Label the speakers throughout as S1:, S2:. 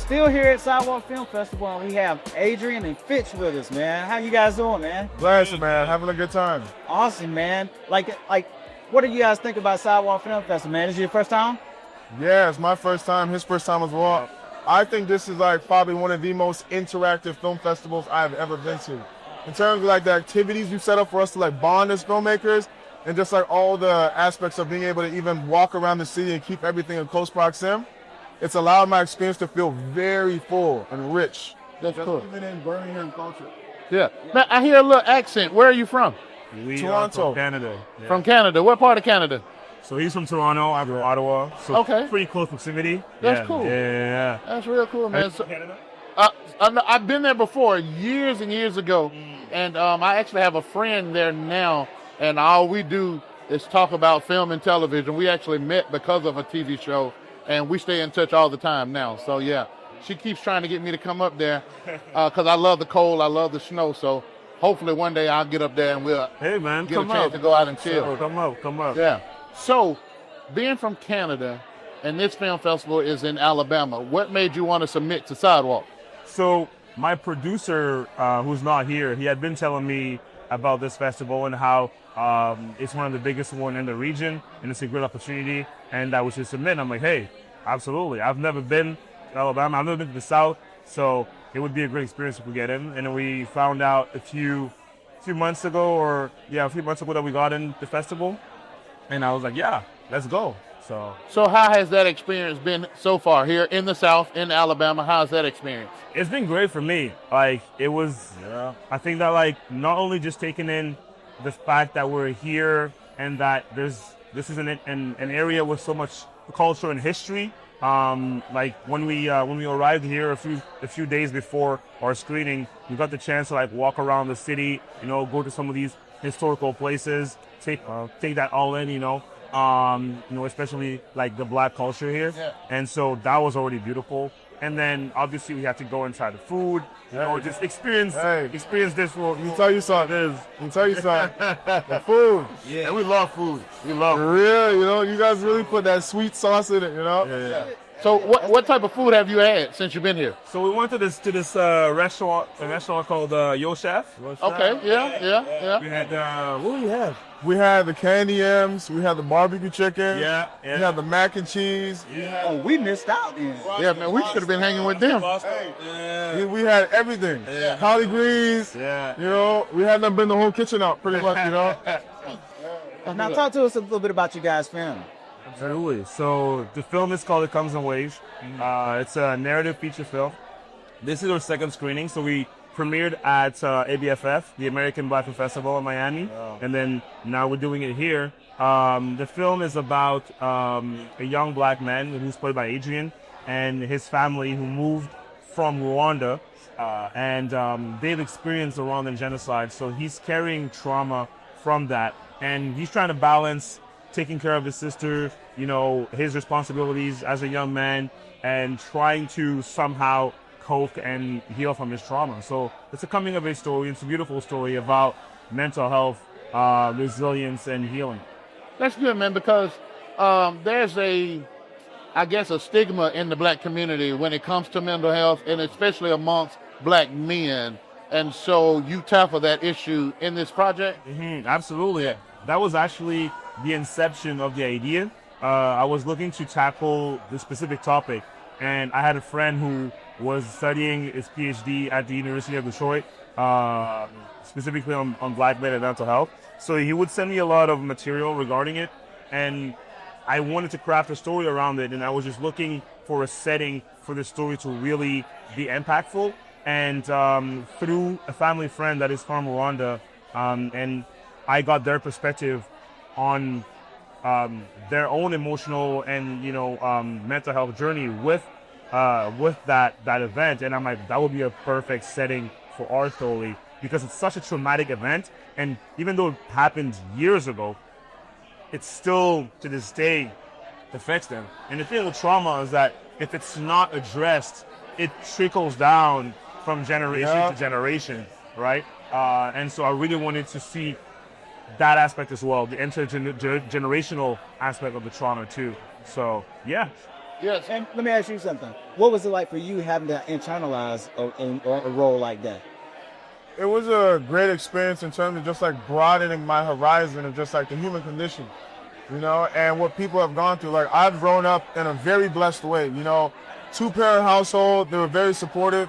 S1: still here at Sidewalk Film Festival, and we have Adrian and Fitch with us, man. How you guys doing, man?
S2: Blessed, man. Having a good time.
S1: Awesome, man. Like, what do you guys think about Sidewalk Film Festival, man? Is it your first time?
S2: Yeah, it's my first time. His first time as well. I think this is like probably one of the most interactive film festivals I've ever been to. In terms of like the activities you set up for us to like bond as filmmakers, and just like all the aspects of being able to even walk around the city and keep everything in close proximity. It's allowed my experience to feel very full and rich.
S3: That's cool.
S2: Even in Birmingham culture.
S3: Yeah. Now, I hear a little accent. Where are you from?
S4: We
S2: Toronto.
S4: are from Canada. Yeah.
S3: From Canada. What part of Canada?
S4: So he's from Toronto, I'm from Ottawa. So
S3: Okay.
S4: pretty close proximity.
S3: That's cool.
S4: Yeah.
S3: That's real cool, man. So,
S4: Canada?
S3: I've been there before, years and years ago, and I actually have a friend there now, and all we do is talk about film and television. We actually met because of a TV show, and we stay in touch all the time now. So, yeah, she keeps trying to get me to come up there because I love the cold, I love the snow, so hopefully one day I'll get up there and we'll
S4: Hey, man,
S3: get
S4: come
S3: a chance
S4: up.
S3: to go out and chill.
S4: So, come up.
S3: Yeah. So, being from Canada, and this film festival is in Alabama, what made you want to submit to Sidewalk?
S4: So my producer, who's not here, he had been telling me about this festival and how it's one of the biggest one in the region, and it's a great opportunity, and I was just submit. I'm like, hey, absolutely. I've never been to Alabama. I've never been to the South, so it would be a great experience if we get in. And we found out a few months ago that we got in the festival, and I was like, yeah, let's go.
S3: So how has that experience been so far here in the South, in Alabama? How's that experience?
S4: It's been great for me. Like, it was, I think that, like, not only just taking in the fact that we're here and that this is an area with so much culture and history. Like, when we arrived here a few days before our screening, we got the chance to, like, walk around the city, go to some of these historical places, take that all in, especially like the Black culture here.
S3: Yeah.
S4: And so that was already beautiful. And then obviously we had to go inside the food, just experience this world.
S2: Let me tell you something. The food.
S4: Yeah. And we love food. We love
S2: For real, you guys really put that sweet sauce in it,
S4: Yeah.
S3: So what type of food have you had since you've been here?
S4: So we went to this restaurant called Yo Chef.
S3: Okay, yeah.
S4: We had what do we have?
S2: We had the candy M's, we had the barbecue chicken,
S4: Yeah.
S2: we had the mac and cheese.
S1: Oh, we missed out then.
S3: Yeah, man, we should have been hanging with them.
S2: We had everything. Collard greens.
S4: Yeah.
S2: We had them bring the whole kitchen out pretty much,
S1: Now, talk to us a little bit about you guys' film.
S4: Absolutely. So the film is called It Comes in Waves. It's a narrative feature film. This is our second screening, so we premiered at ABFF, the American Black Film Festival in Miami, and then now we're doing it here. The film is about a young black man who's played by Adrian and his family who moved from Rwanda, and they've experienced the Rwandan genocide, so he's carrying trauma from that, and he's trying to balance taking care of his sister, his responsibilities as a young man, and trying to somehow cope and heal from his trauma. So it's a coming of age story. It's a beautiful story about mental health, resilience, and healing.
S3: That's good, man, because there's a stigma in the black community when it comes to mental health, and especially amongst black men. And so you tackle that issue in this project?
S4: Mm-hmm, absolutely. That was actually the inception of the idea. I was looking to tackle the specific topic, and I had a friend who was studying his PhD at the University of Detroit, specifically on black men and mental health. So he would send me a lot of material regarding it, and I wanted to craft a story around it, and I was just looking for a setting for the story to really be impactful. And through a family friend that is from Rwanda, and I got their perspective on their own emotional and mental health journey with that event, and I'm like, that would be a perfect setting for our story because it's such a traumatic event, and even though it happened years ago, it's still to this day affects them. And the thing with trauma is that if it's not addressed, it trickles down from generation to generation, right? And so I really wanted to see that aspect as well, the intergenerational aspect of the trauma too. So yeah.
S3: Yes.
S1: And let me ask you something. What was it like for you having to internalize a role like that?
S2: It was a great experience in terms of just like broadening my horizon of just like the human condition, you know, and what people have gone through. Like I've grown up in a very blessed way, you know, 2-parent household. They were very supportive.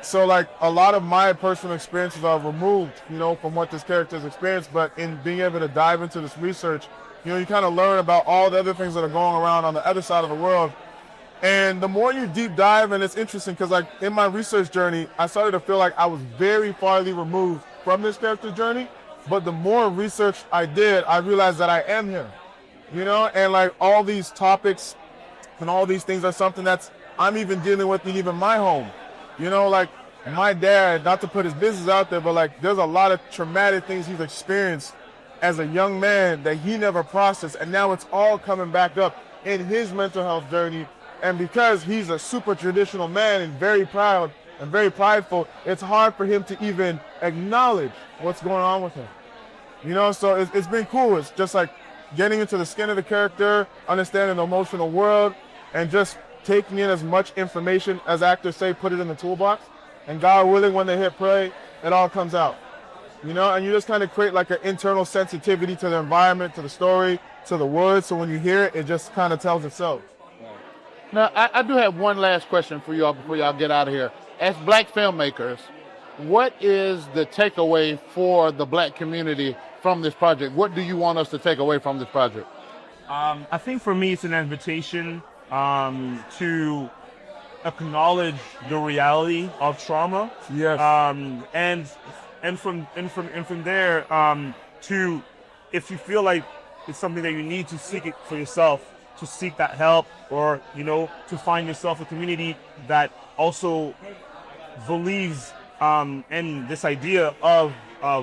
S2: So like a lot of my personal experiences are removed, you know, from what this character's experienced. But in being able to dive into this research, you know, you kind of learn about all the other things that are going around on the other side of the world. And the more you deep dive, and it's interesting because like in my research journey, I started to feel like I was very farly removed from this character's journey. But the more research I did, I realized that I am him, you know, and like all these topics and all these things are something that's I'm even dealing with in even my home. You know, like my dad, not to put his business out there, but like there's a lot of traumatic things he's experienced as a young man that he never processed. And now it's all coming back up in his mental health journey. And because he's a super traditional man and very proud and very prideful, it's hard for him to even acknowledge what's going on with him. You know, so it's been cool. It's just like getting into the skin of the character, understanding the emotional world, and just taking in as much information as actors say, put it in the toolbox. And God willing, when they hit play, it all comes out. You know, and you just kind of create like an internal sensitivity to the environment, to the story, to the words. So when you hear it, it just kind of tells itself.
S3: Now, I do have one last question for y'all before y'all get out of here. As black filmmakers, what is the takeaway for the black community from this project? What do you want us to take away from this project?
S4: I think for me, it's an invitation to acknowledge the reality of trauma.
S2: Yes.
S4: And from there, to if you feel like it's something that you need to seek it for yourself, to seek that help, or you know, to find yourself a community that also believes in this idea of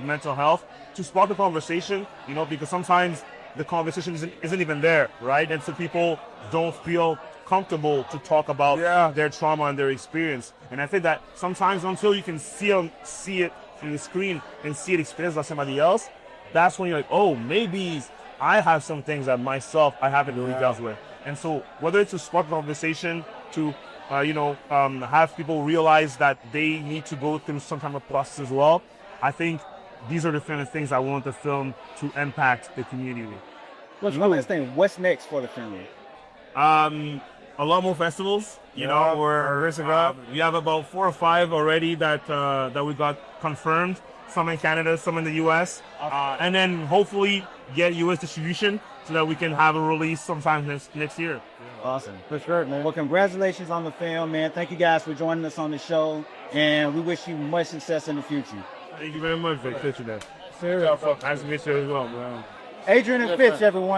S4: mental health, to spark the conversation, you know, because sometimes the conversation isn't even there, right? And so people don't feel comfortable to talk about their trauma and their experience. And I think that sometimes until you can see it from the screen and see it experienced by somebody else, that's when you're like, oh, maybe I have some things that myself I haven't really dealt with. And so whether it's to spark conversation, to have people realize that they need to go through some kind of process as well, I think these are the kind of things I want the film to impact the community.
S1: One last thing, what's next for the film?
S4: A lot more festivals. You know, we have about 4 or 5 already that we got confirmed. Some in Canada, some in the US, and then hopefully get US distribution so that we can have a release sometime next year.
S1: Awesome, for sure, man. Well, congratulations on the film, man. Thank you guys for joining us on the show, and we wish you much success in the future.
S4: Thank you very much for pitching that.
S2: Serious.
S4: Nice to meet you as well, man.
S1: Adrian and Fitch, everyone.